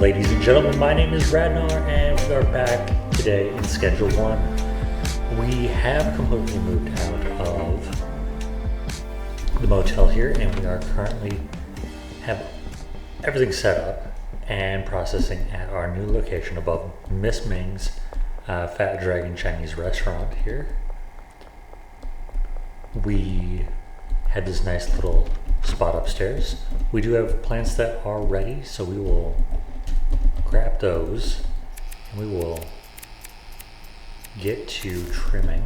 Ladies and gentlemen, my name is Radnar and we are back today in Schedule 1. We have completely moved out of the motel here and we are currently have everything set up and processing at our new location above Miss Ming's Fat Dragon Chinese restaurant here. We had this nice little spot upstairs. We do have plants that are ready, so we will grab those and we will get to trimming.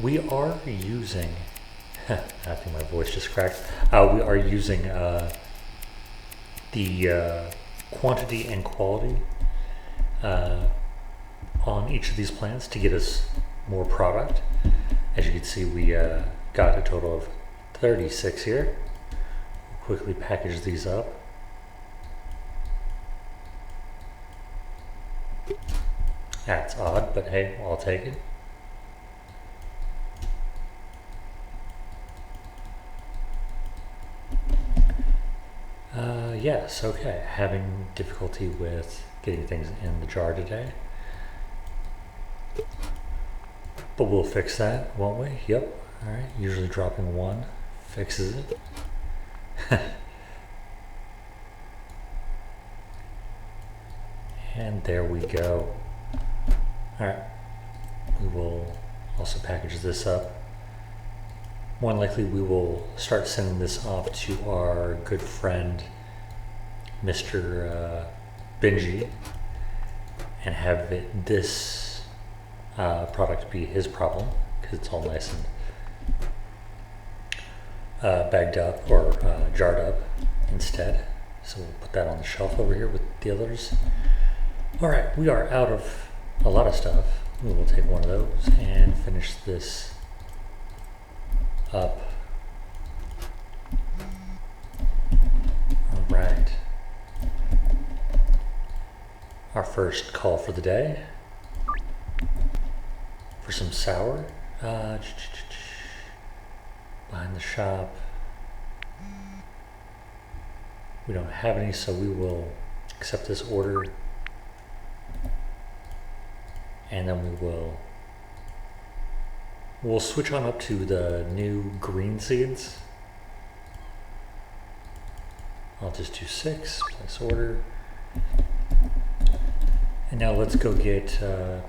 We are using, I think my voice just cracked. We are using the quantity and quality on each of these plants to get us more product. As you can see, we got a total of 36 here. We'll quickly package these up. That's odd, but hey, I'll take it. Yes, okay. Having difficulty with getting things in the jar today. But we'll fix that, won't we? Yep. Alright, usually dropping one fixes it. And there we go. Alright, we will also package this up. More than likely we will start sending this off to our good friend Mr. Benji and have this product be his problem because it's all nice and bagged up or jarred up instead. So we'll put that on the shelf over here with the others. Alright, we are out of a lot of stuff. We will take one of those and finish this up. Alright. Our first call for the day. For some sour. Behind the shop. We don't have any, so we will accept this order. And then we'll switch on up to the new green seeds. I'll just do 6, place order. And now let's go get I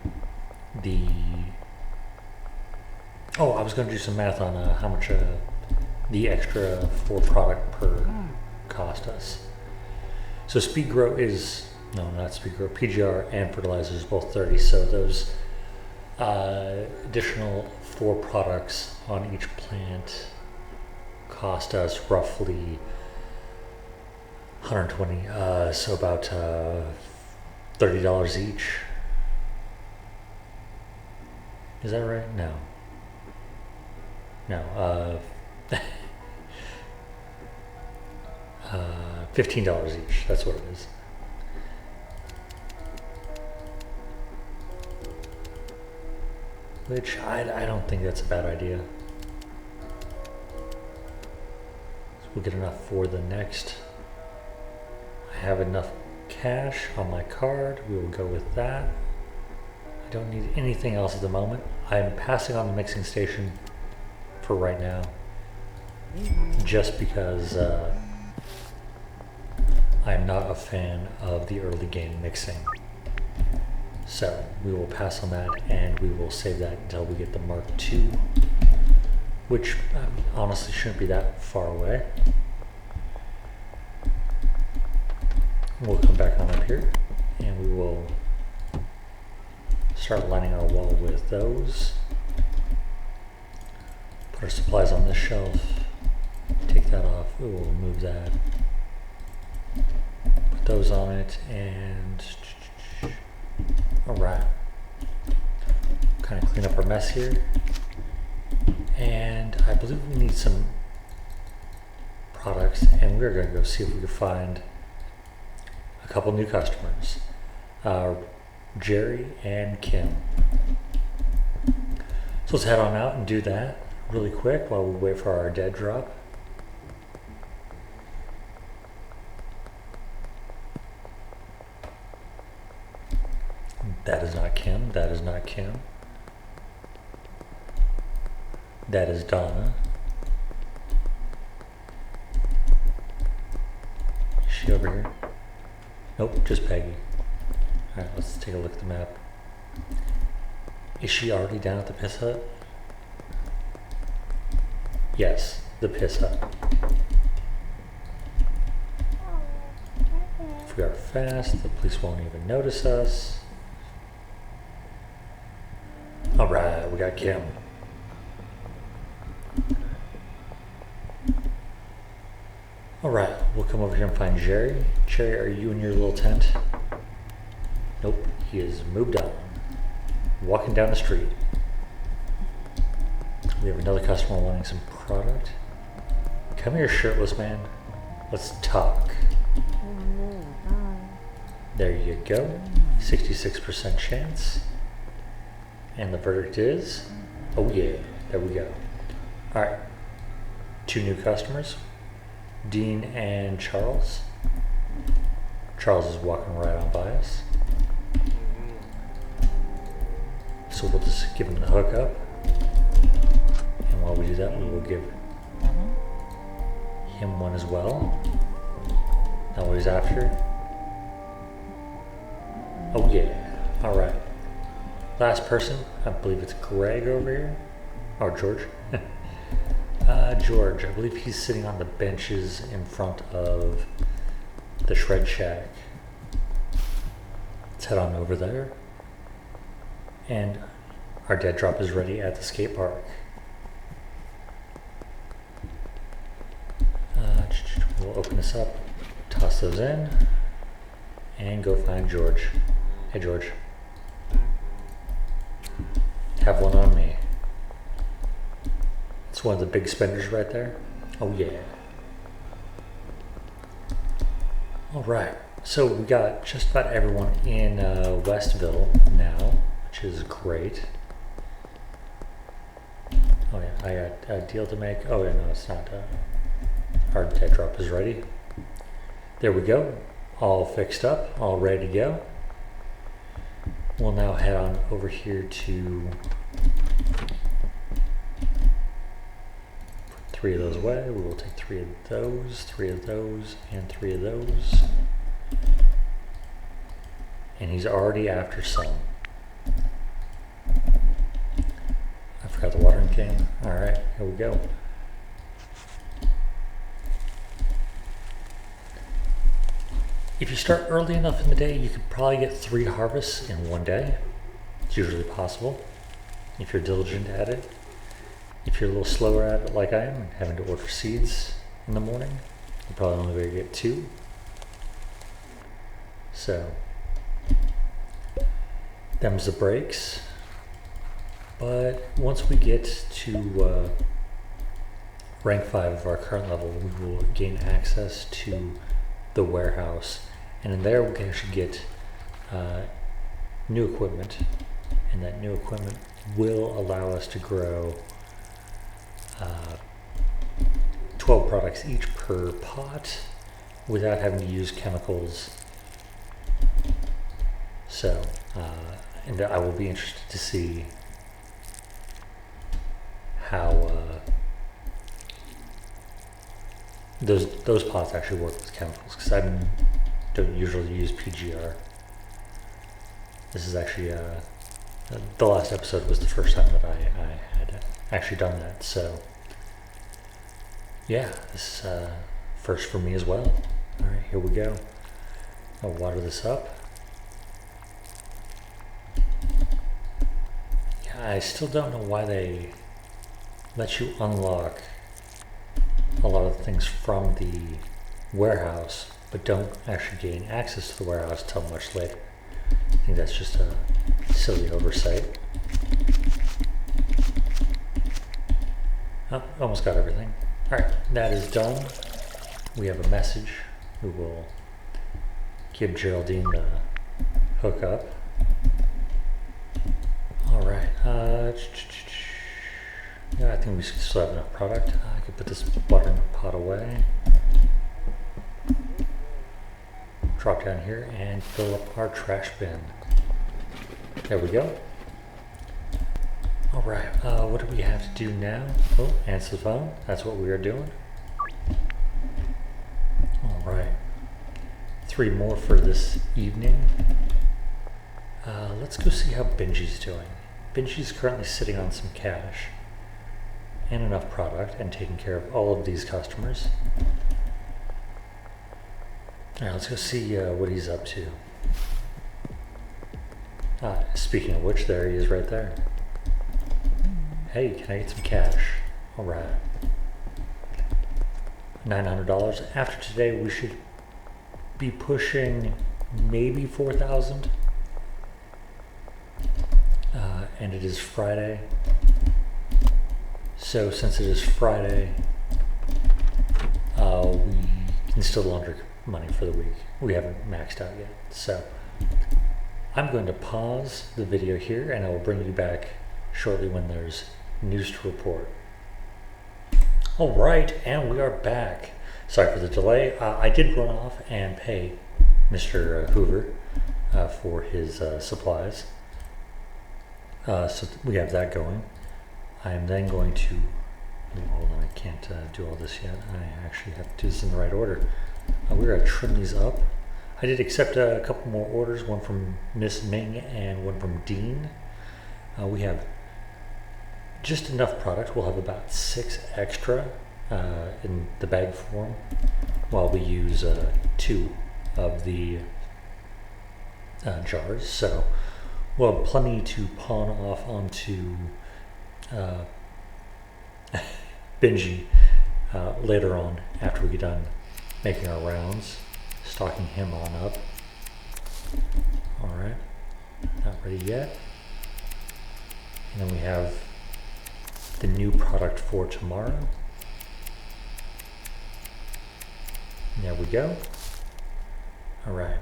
was going to do some math on how much the extra 4 product per cost us. So speed grow is, no, not speed grow, PGR and fertilizer is both 30. So those additional 4 products on each plant cost us roughly 120. So about $30 each. Is that right? No. No. $15 each. That's what it is. Which I don't think that's a bad idea. So we'll get enough for the next. I have enough cash on my card. We will go with that. I don't need anything else at the moment. I'm passing on the mixing station for right now. Just because I'm not a fan of the early game mixing. So we will pass on that and we will save that until we get the Mark II, which honestly shouldn't be that far away. We'll come back on up here and we will start lining our wall with those. Put our supplies on this shelf, take that off, we will remove that. Put those on it and alright. Kind of clean up our mess here. And I believe we need some products and we're going to go see if we can find a couple new customers. Jerry and Kim. So let's head on out and do that really quick while we wait for our dead drop. That is not Kim. That is not Kim. That is Donna. Is she over here? Nope, just Peggy. Alright, let's take a look at the map. Is she already down at the piss hut? Yes, the piss hut. If we are fast, the police won't even notice us. Alright, we got Kim. Alright, we'll come over here and find Jerry. Jerry, are you in your little tent? Nope, he has moved on. Walking down the street. We have another customer wanting some product. Come here, shirtless man. Let's talk. There you go. 66% chance. And the verdict is, oh yeah, there we go. Alright, 2 new customers, Dean and Charles. Charles is walking right on by us. So we'll just give him the hookup. And while we do that, we will give him one as well. Now what he's after. Oh yeah, alright. Last person, I believe it's Greg over here. Or George. George, I believe he's sitting on the benches in front of the shred shack. Let's head on over there. And our dead drop is ready at the skate park. We'll open this up, toss those in, and go find George. Hey George. Have one on me. It's one of the big spenders right there. Oh yeah. Alright, so we got just about everyone in Westville now, which is great. Oh yeah, I got a deal to make. Oh yeah, no, it's not. Our dead drop is ready. There we go. All fixed up, all ready to go. We'll now head on over here to put 3 of those away. We will take 3 of those, 3 of those, and 3 of those. And he's already after some. I forgot the watering can. Alright, here we go. If you start early enough in the day, you could probably get 3 harvests in one day. It's usually possible if you're diligent at it. If you're a little slower at it like I am, and having to order seeds in the morning, you're probably only going to get 2. So, them's the breaks. But once we get to rank 5 of our current level, we will gain access to the warehouse. And in there we can actually get new equipment, and that new equipment will allow us to grow 12 products each per pot without having to use chemicals. So, and I will be interested to see how those pots actually work with chemicals, because I don't usually use PGR. This is actually the last episode was the first time that I had actually done that. So yeah, this is first for me as well. All right, here we go. I'll water this up. Yeah, I still don't know why they let you unlock a lot of things from the warehouse, but don't actually gain access to the warehouse till much later. I think that's just a silly oversight. Oh, almost got everything. Alright, that is done. We have a message. We will give Geraldine the hookup. Alright, yeah, I think we still have enough product. I could put this watering pot away. Drop down here and fill up our trash bin. There we go. All right, what do we have to do now? Oh, answer the phone. That's what we are doing. All right. 3 more for this evening. Let's go see how Benji's doing. Benji's currently sitting on some cash and enough product and taking care of all of these customers. All right, let's go see what he's up to. Speaking of which, there he is right there. Hey, can I get some cash? All right. $900. After today, we should be pushing maybe 4,000. And it is Friday. So since it is Friday, we can still launder money for the week. We haven't maxed out yet. So I'm going to pause the video here and I will bring you back shortly when there's news to report. All right, and we are back. Sorry for the delay. I did run off and pay Mr. Hoover for his supplies. So we have that going. I am then going to, hold on, I can't do all this yet. I actually have to do this in the right order. We're going to trim these up. I did accept a couple more orders, one from Miss Ming and one from Dean. We have just enough product. We'll have about 6 extra in the bag form while we use 2 of the jars. So we'll have plenty to pawn off onto Benji later on after we get done making our rounds, stocking him on up. All right, not ready yet. And then we have the new product for tomorrow. There we go. All right,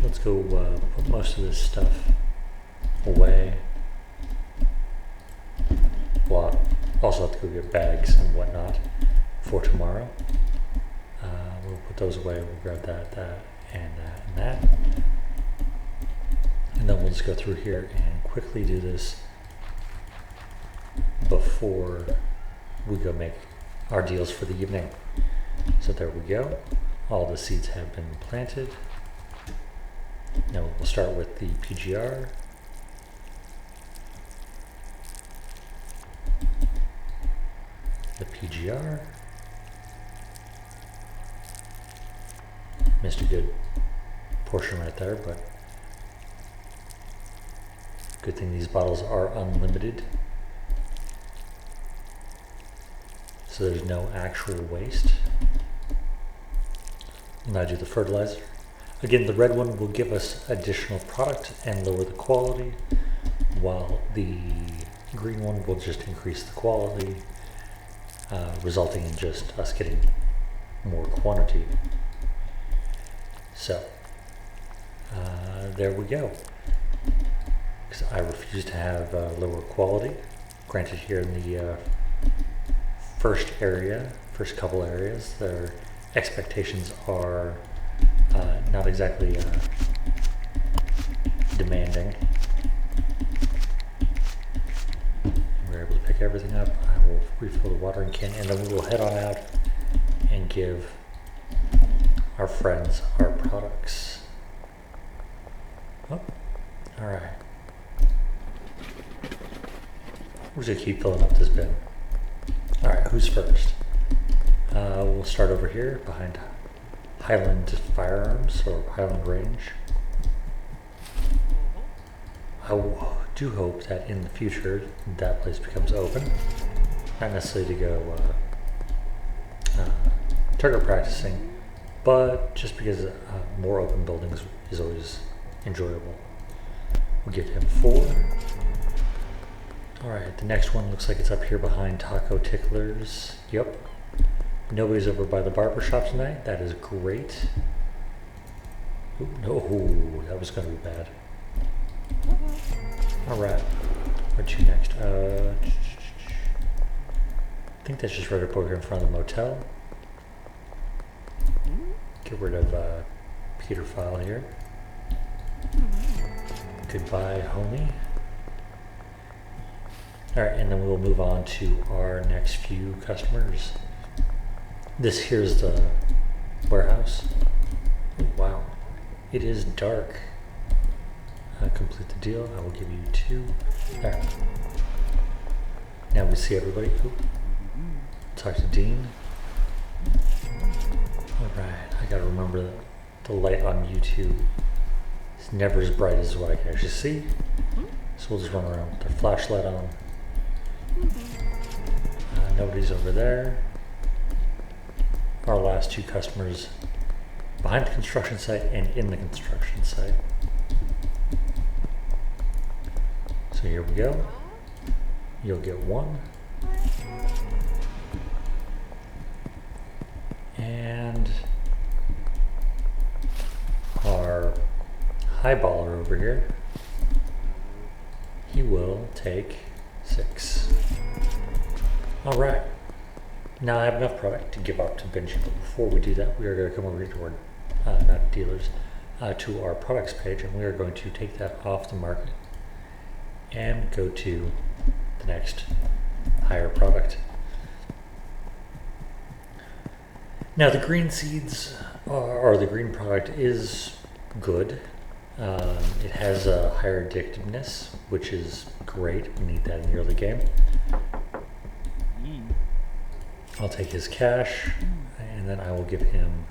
let's go put most of this stuff away. Well, also have to go get bags and whatnot for tomorrow. We'll put those away. We'll grab that, and that. And then we'll just go through here and quickly do this before we go make our deals for the evening. So there we go. All the seeds have been planted. Now we'll start with the PGR. The PGR. Missed a good portion right there, but good thing these bottles are unlimited. So there's no actual waste. Now do the fertilizer. Again, the red one will give us additional product and lower the quality, while the green one will just increase the quality, resulting in just us getting more quantity. So, there we go. Because I refuse to have lower quality. Granted, here in the first couple areas, their expectations are not exactly demanding. We're able to pick everything up. I will refill the watering can, and then we will head on out and give our friends our products. Oh, all right. We're just gonna keep filling up this bin. All right, who's first? We'll start over here behind Hyland Firearms or Hyland Range. I do hope that in the future that place becomes open. Not necessarily to go target practicing, but just because more open buildings is always enjoyable. We'll give him 4. All right, the next one looks like it's up here behind Taco Ticklers. Yep. Nobody's over by the barber shop tonight. That is great. Ooh, no, that was going to be bad. All right, where to next? I think that's just right up over here in front of the motel. Get rid of Peter File here. Goodbye, homie. All right, and then we'll move on to our next few customers. This here's the warehouse. Oh, wow, it is dark. Complete the deal. I will give you 2. All right. Now we see everybody. Ooh. Talk to Dean. All right, I gotta remember that the light on YouTube is never as bright as what I can actually see. So we'll just run around with our flashlight on. Nobody's over there. Our last 2 customers behind the construction site and in the construction site. So here we go. You'll get 1. And our highballer over here, he will take 6. All right. Now I have enough product to give up to Benji, but before we do that, we are going to come over here to our, not dealers, to our products page, and we are going to take that off the market and go to the next higher product. Now the green seeds, or the green product is good. It has a higher addictiveness, which is great. We need that in the early game. I'll take his cash, and then I will give him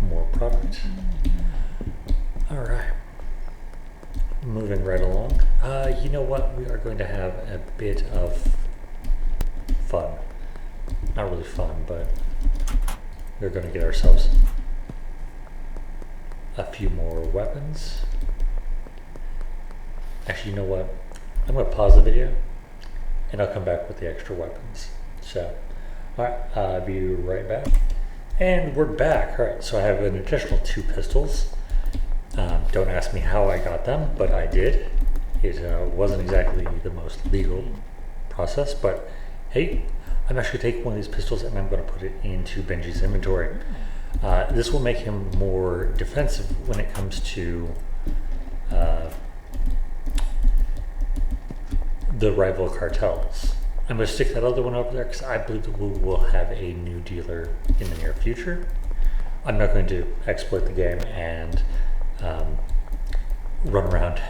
more product. All right. Moving right along. You know what? We are going to have a bit of fun. Not really fun, but we're going to get ourselves a few more weapons. Actually, you know what? I'm going to pause the video and I'll come back with the extra weapons. So, alright, I'll be right back. And we're back. Alright, so I have an additional 2 pistols. Don't ask me how I got them, but I did. It wasn't exactly the most legal process, but hey, I'm actually taking one of these pistols and I'm going to put it into Benji's inventory. This will make him more defensive when it comes to the rival cartels. I'm going to stick that other one over there because I believe that we will have a new dealer in the near future. I'm not going to exploit the game and run around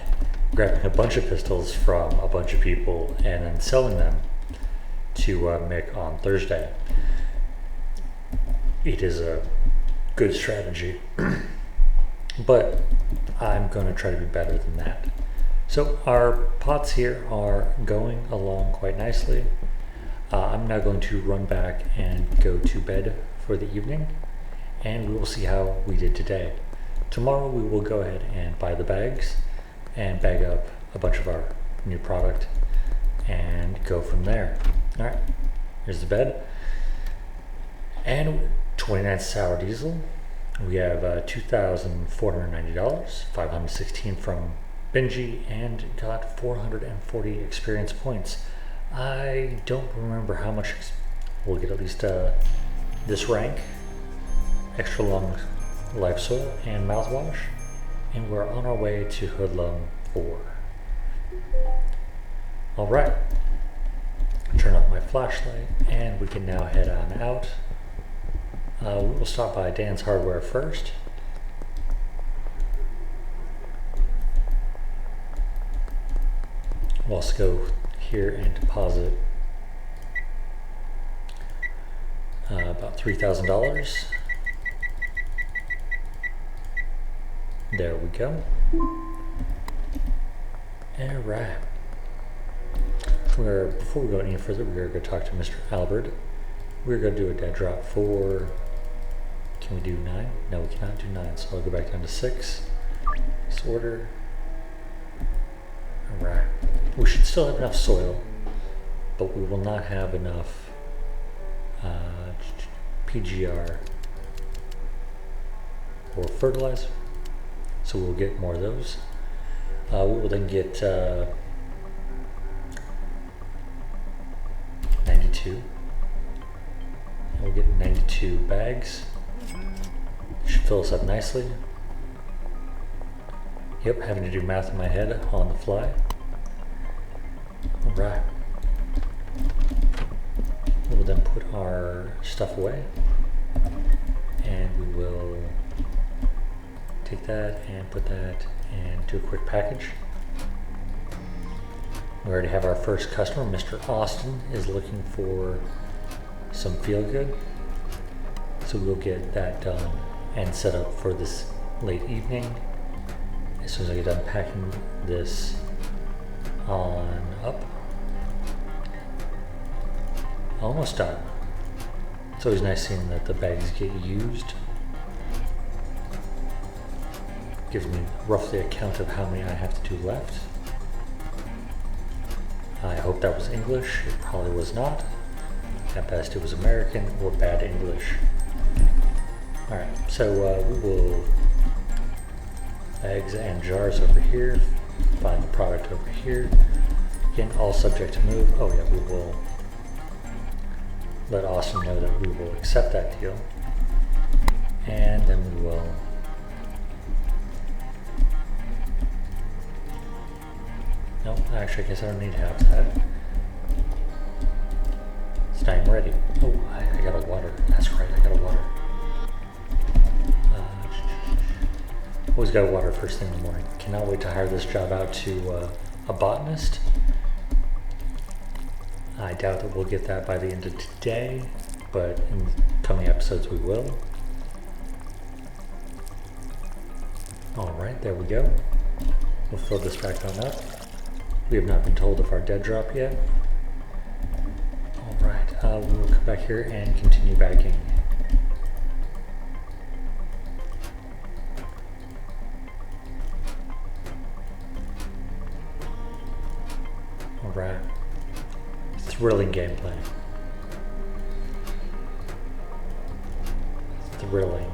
grabbing a bunch of pistols from a bunch of people and then selling them to Mick on Thursday. It is a good strategy, but I'm going to try to be better than that. So our pots here are going along quite nicely. I'm now going to run back and go to bed for the evening, and we will see how we did today. Tomorrow we will go ahead and buy the bags and bag up a bunch of our new product and go from there. All right, here's the bed. And 29 sour diesel. We have $2,490, 516 from Benji, and got 440 experience points. I don't remember how much. We'll get at least this rank, extra long life soil, and mouthwash, and we're on our way to Hoodlum 4. All right, turn off my flashlight, and we can now head on out. We will stop by Dan's Hardware first. We'll also go here and deposit about $3,000. There we go. All right. Before we go any further, we're going to talk to Mr. Albert. We're going to do a dead drop for. Can we do 9? No, we cannot do 9. So I'll go back down to 6. This order. All right. We should still have enough soil, but we will not have enough PGR or fertilizer. So we'll get more of those. We will then get 92. And we'll get 92 bags. Should fill us up nicely. Yep, having to do math in my head on the fly. All right. We'll then put our stuff away, and we will take that and put that and do a quick package. We already have our first customer. Mr. Austin is looking for some feel good, so we'll get that done and set up for this late evening. As soon as I get done packing this on up. Almost done. It's always nice seeing that the bags get used. Gives me roughly a count of how many I have to do left. I hope that was English. It probably was not. At best it was American or bad English. Alright, so we will bags and jars over here. Find the product over here. Again, all subject to move. Oh yeah, we will let Austin know that we will accept that deal. And then we will no, actually I guess I don't need half that. It's not even ready. Oh, I got a water. That's right, I got a water. Always got water first thing in the morning. Cannot wait to hire this job out to a botanist. I doubt that we'll get that by the end of today, but in coming episodes we will. Alright, there we go. We'll fill this back on up. We have not been told of our dead drop yet. Alright, we will come back here and continue bagging. Alright. Thrilling gameplay. Thrilling.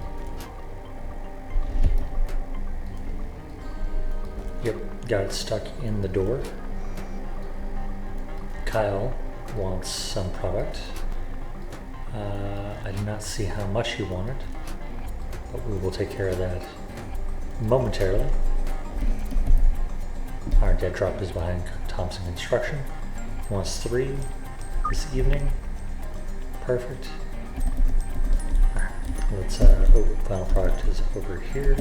Yep, got it stuck in the door. Kyle wants some product. I do not see how much he wanted, but we will take care of that momentarily. Our dead drop is behind Thompson Construction. He wants 3 this evening. Perfect. Alright, let's, final product is over here.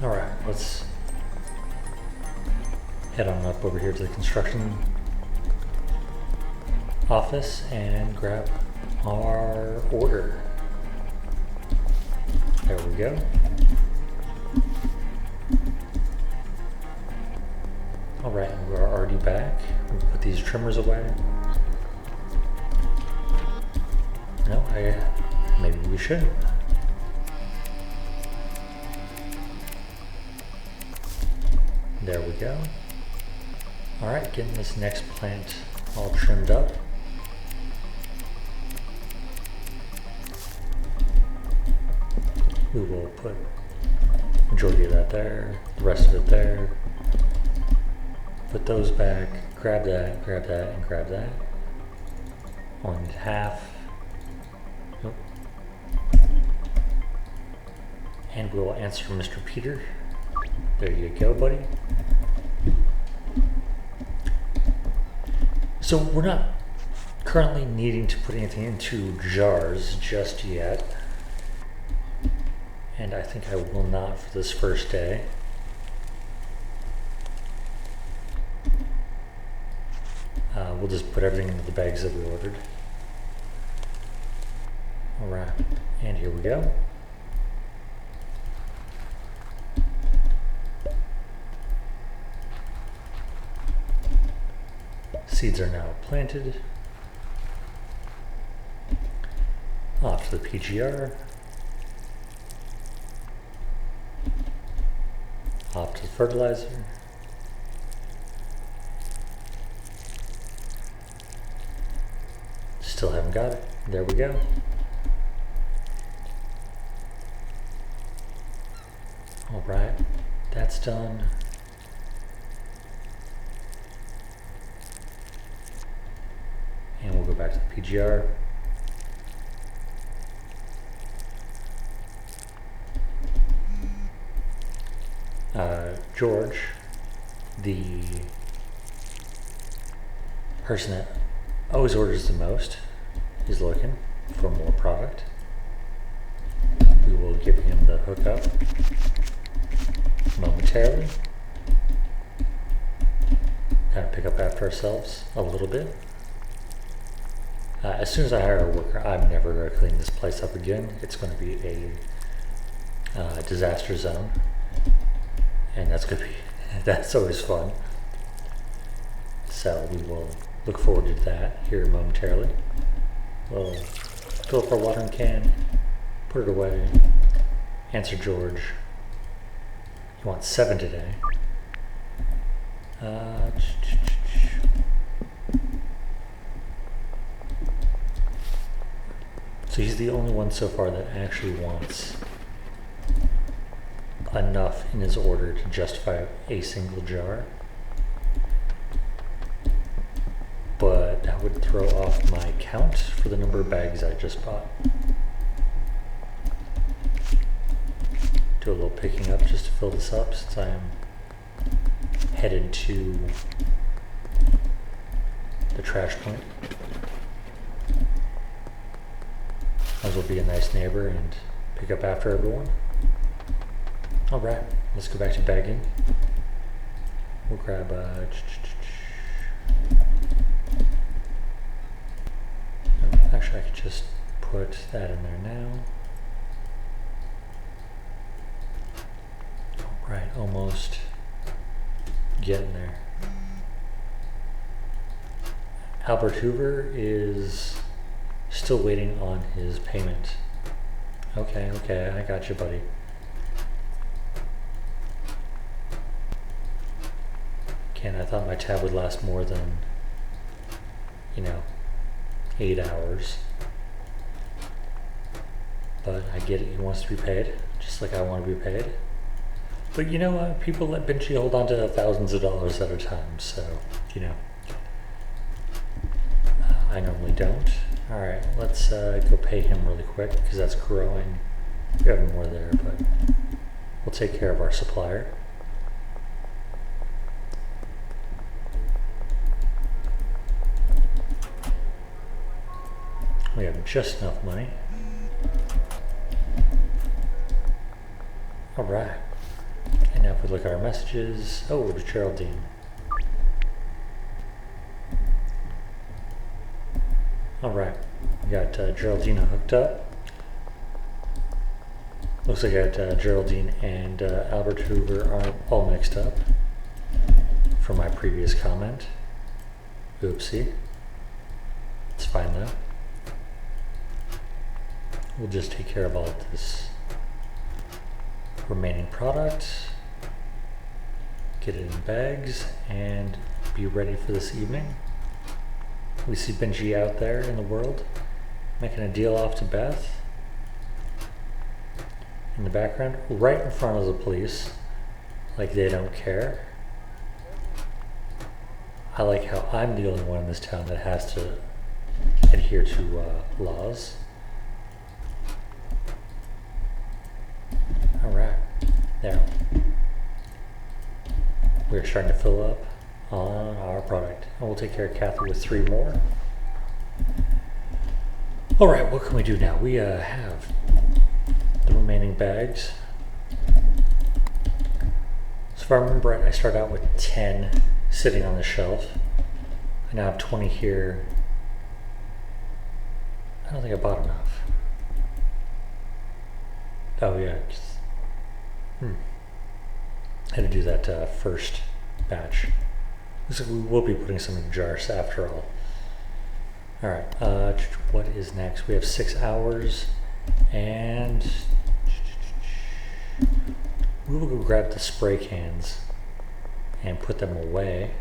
Alright, let's head on up over here to the construction office and grab our order. There we go. Alright, we're already back. We'll put these trimmers away. No, maybe we should. There we go. Alright, getting this next plant all trimmed up. We will put majority of that there, the rest of it there. Put those back, grab that, and grab that. Only need half. Nope. And we'll answer Mr. Peter. There you go, buddy. So we're not currently needing to put anything into jars just yet. And I think I will not for this first day. We'll just put everything into the bags that we ordered. Alright, and here we go. Seeds are now planted. Off to the PGR. Off to the fertilizer. Still haven't got it. There we go. All right, that's done. And we'll go back to the PGR. George, the person that always orders the most, is looking for more product. We will give him the hookup momentarily. Kind of pick up after ourselves a little bit. As soon as I hire a worker, I'm never going to clean this place up again. It's going to be a disaster zone, and that's always fun. So we will look forward to that here momentarily. We'll fill up our watering can, put it away, answer George. He wants 7 today. So he's the only one so far that actually wants enough in his order to justify a single jar. But that would throw off my count for the number of bags I just bought. Do a little picking up just to fill this up since I am headed to the trash point. Might as well be a nice neighbor and pick up after everyone. Alright, let's go back to bagging. We'll grab actually, I could just put that in there now. Alright, almost getting there. Albert Hoover is still waiting on his payment. Okay, I got you, buddy. Again, I thought my tab would last more than, 8 hours. But I get it, he wants to be paid, just like I want to be paid. But you know what? People let Benchy hold on to thousands of dollars at a time, so, I normally don't. Alright, let's go pay him really quick, because that's growing. We have more there, but we'll take care of our supplier. We have just enough money. Alright. And now if we look at our messages, oh, it was Geraldine. Alright, we got Geraldine hooked up. Looks like I got Geraldine and Albert Hoover are all mixed up from my previous comment. Oopsie. It's fine though. We'll just take care of all of this remaining product, get it in bags, and be ready for this evening. We see Benji out there in the world making a deal off to Beth. In the background, right in front of the police, like they don't care. I like how I'm the only one in this town that has to adhere to laws. Alright, there. We're starting to fill up on our product. And we'll take care of Kathy with 3 more. Alright, what can we do now? We have the remaining bags. So if I remember right, I start out with 10 sitting on the shelf. I now have 20 here. I don't think I bought enough. Oh yeah. I had to do that first batch. Looks like we will be putting some in jars after all. Alright, what is next? We have 6 hours, and we will go grab the spray cans and put them away.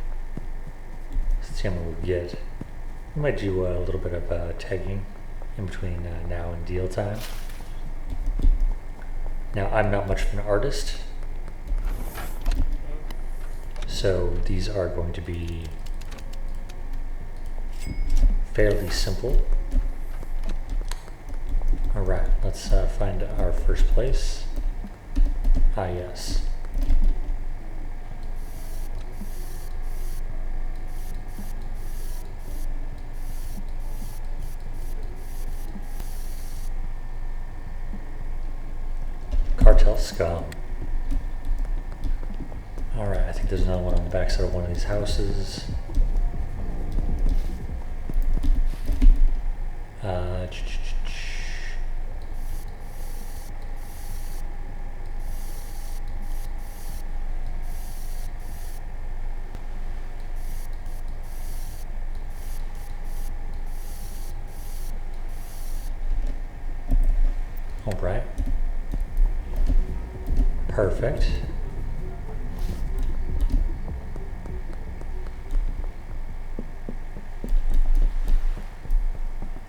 Let's see how many we get. We might do a little bit of tagging in between now and deal time. Now, I'm not much of an artist, so these are going to be fairly simple. Alright, let's find our first place. Ah, yes. motel scum. Alright, I think there's another one on the backside of one of these houses. Alright. Perfect.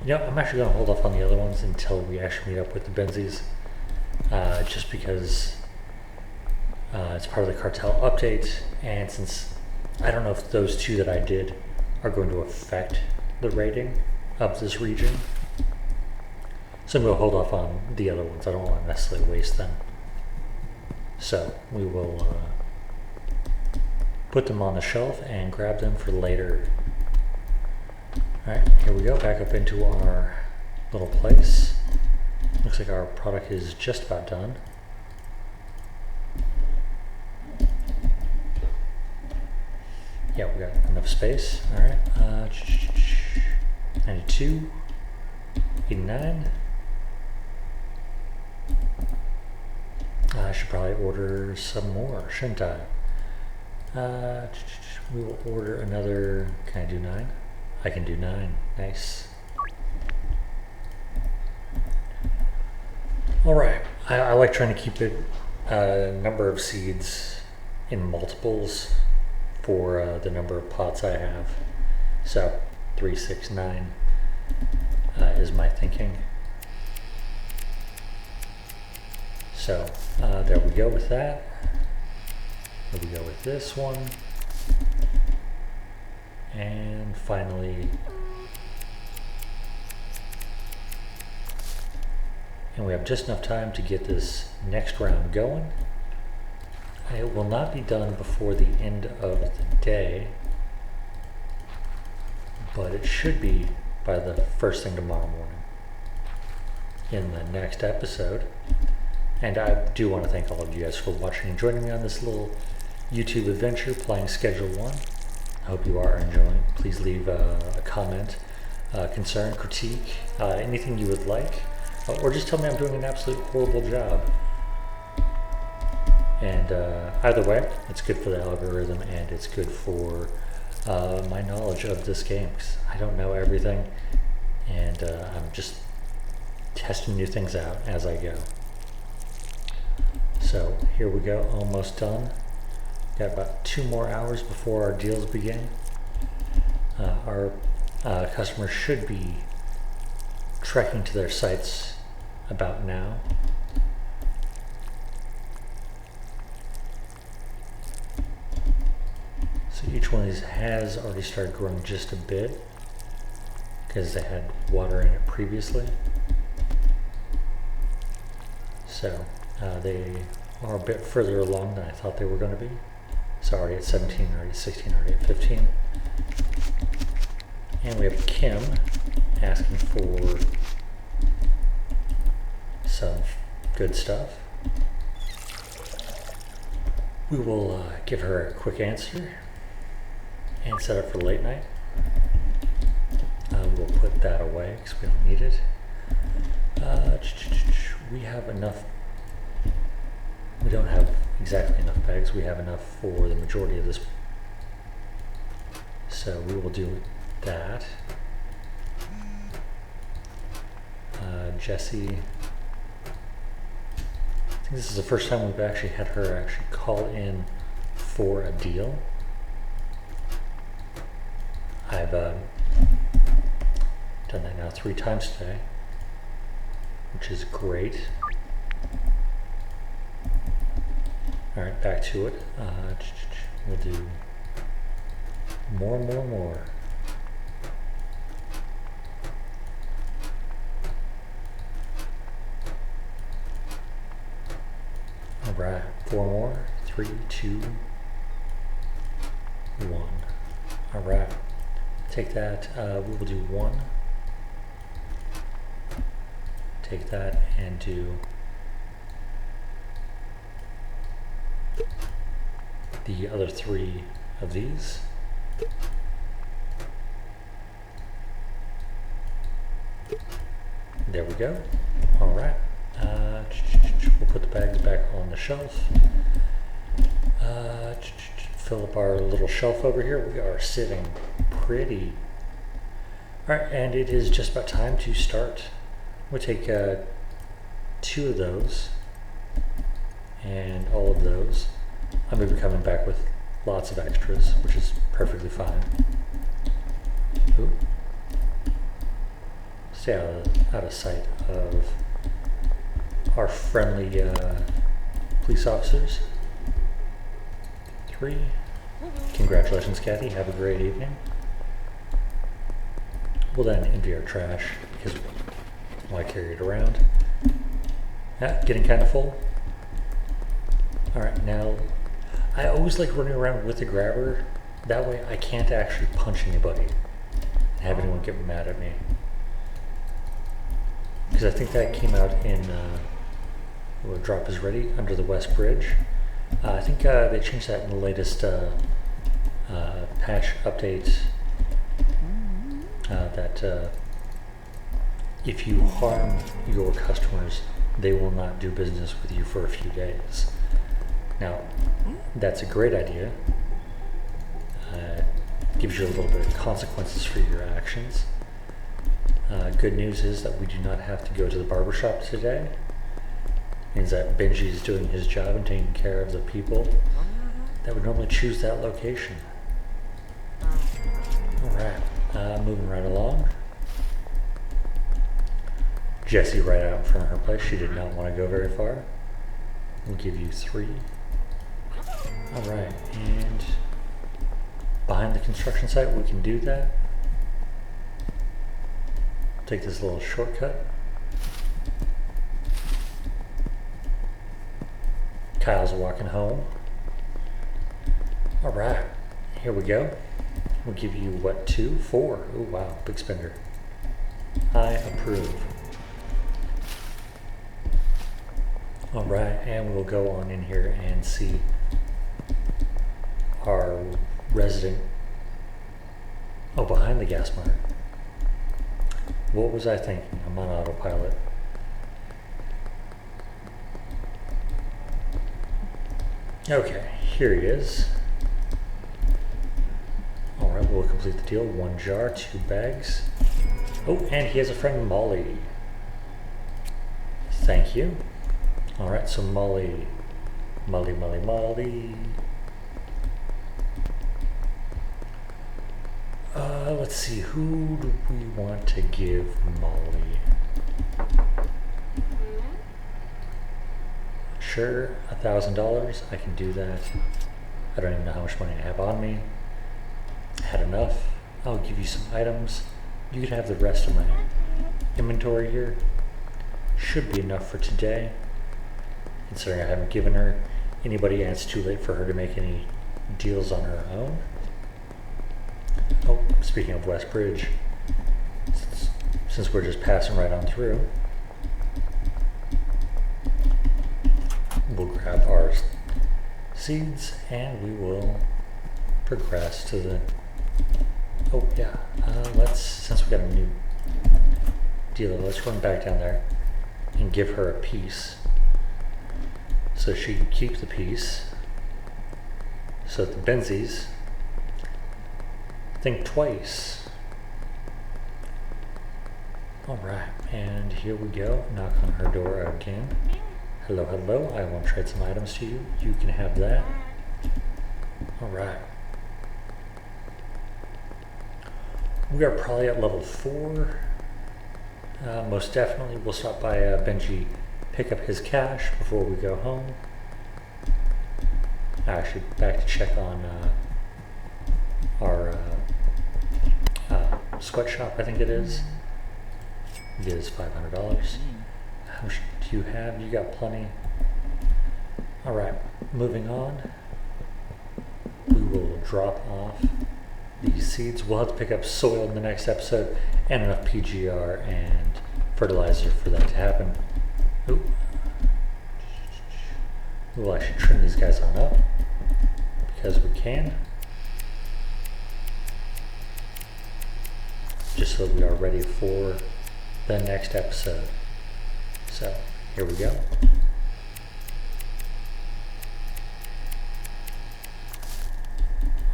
You know, I'm actually going to hold off on the other ones until we actually meet up with the Benzies. Just because it's part of the cartel update, and since I don't know if those two that I did are going to affect the rating of this region. So I'm going to hold off on the other ones. I don't want to necessarily waste them. So we will put them on the shelf and grab them for later. Alright, here we go, back up into our little place. Looks like our product is just about done. Yeah, we got enough space. Alright, 92, 89. I should probably order some more, shouldn't I? We will order another, can I do 9? I can do 9, nice. Alright, I like trying to keep it number of seeds in multiples for the number of pots I have. So 3, 6, 9 is my thinking. So there we go with that. There we go with this one. And finally, and we have just enough time to get this next round going. It will not be done before the end of the day, but it should be by the first thing tomorrow morning in the next episode. And I do want to thank all of you guys for watching and joining me on this little YouTube adventure playing Schedule 1. I hope you are enjoying. Please leave a comment, concern, critique, anything you would like, or just tell me I'm doing an absolute horrible job. And either way, it's good for the algorithm and it's good for my knowledge of this game, because I don't know everything, and I'm just testing new things out as I go. So here we go, almost done. Got about 2 more hours before our deals begin. Our customers should be trekking to their sites about now. So each one of these has already started growing just a bit because they had water in it previously. So they are a bit further along than I thought they were going to be. So already at 17, already at 16, already at 15. And we have Kim asking for some good stuff. We will give her a quick answer and set up for late night. We'll put that away because we don't need it. We have enough. We don't have exactly enough bags. We have enough for the majority of this. So we will do that. Jessie. I think this is the first time we've actually had her actually call in for a deal. I've done that now 3 times today, which is great. All right, back to it. We'll do more. All right, 4 more. 3, 2, 1. All right, take that. We will do 1. Take that and do the other 3 of these. There we go. All right. We'll put the bags back on the shelf. Fill up our little shelf over here. We are sitting pretty. All right, and it is just about time to start. We'll take 2 of those and all of those. I'm going to be coming back with lots of extras, which is perfectly fine. Ooh. Stay out of sight of our friendly police officers. 3. Congratulations, Kathy. Have a great evening. We'll then empty our trash because we want to carry it around. Getting kind of full. Alright, now I always like running around with the grabber. That way I can't actually punch anybody and have anyone get mad at me. Because I think that came out in Drop is Ready under the West Bridge. I think they changed that in the latest patch update. That if you harm your customers, they will not do business with you for a few days. Now, that's a great idea. Gives you a little bit of consequences for your actions. Good news is that we do not have to go to the barbershop today. Means that Benji is doing his job and taking care of the people that would normally choose that location. Alright, moving right along. Jessie right out in front of her place. She did not want to go very far. We'll give you 3. Alright, and behind the construction site we can do that. Take this little shortcut. Kyle's walking home. Alright, here we go. We'll give you, what, 2? 4? Oh wow, big spender. I approve. Alright, and we'll go on in here and see our resident. Oh, behind the gas mart. What was I thinking? I'm on autopilot. Okay, here he is. Alright, we'll complete the deal. 1 jar, 2 bags. Oh, and he has a friend, Molly. Thank you. Alright, so Molly. Molly. Let's see, who do we want to give Molly? Sure, $1,000, I can do that. I don't even know how much money I have on me. Had enough. I'll give you some items. You can have the rest of my inventory here. Should be enough for today, considering I haven't given her anybody and it's too late for her to make any deals on her own. Oh, speaking of West Bridge, since we're just passing right on through, we'll grab our seeds and we will progress to the, oh yeah, since we got a new dealer, let's run back down there and give her a piece so she can keep the piece, so that the Benzies think twice. Alright, and here we go. Knock on her door again. Hello, I want to trade some items to you. You can have that. Alright. We are probably at level 4. Most definitely we'll stop by Benji, pick up his cash before we go home. Actually, back to check on our sweatshop, I think it is. It is $500. How much do you have? You got plenty. Alright, moving on. We will drop off these seeds. We'll have to pick up soil in the next episode and enough PGR and fertilizer for that to happen. Ooh. We'll actually trim these guys on up because we can. Just so we are ready for the next episode. So here we go.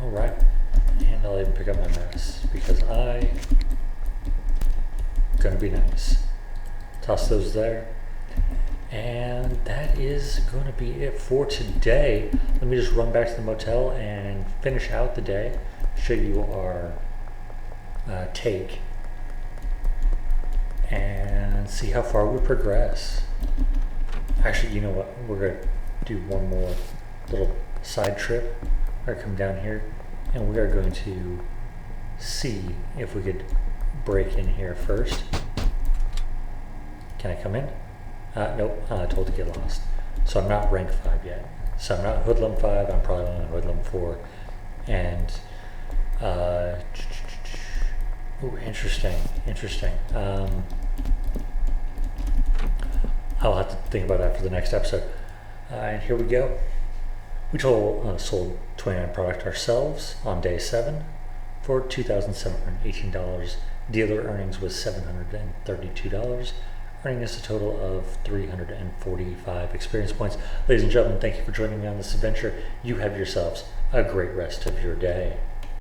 All right, and I'll even pick up my mouse because I'm gonna be nice. Toss those there. And that is going to be it for today. Let me just run back to the motel and finish out the day, show you our take, and see how far we progress. Actually, you know what? We're going to do one more little side trip. We're going to come down here, and we are going to see if we could break in here first. Can I come in? Nope, told to get lost. So I'm not rank 5 yet. So I'm not hoodlum 5, I'm probably only hoodlum 4. And, ooh, interesting. I'll have to think about that for the next episode. And here we go. We sold 29 product ourselves on day 7 for $2,718. Dealer earnings was $732. Earning us a total of 345 experience points. Ladies and gentlemen, thank you for joining me on this adventure. You have yourselves a great rest of your day.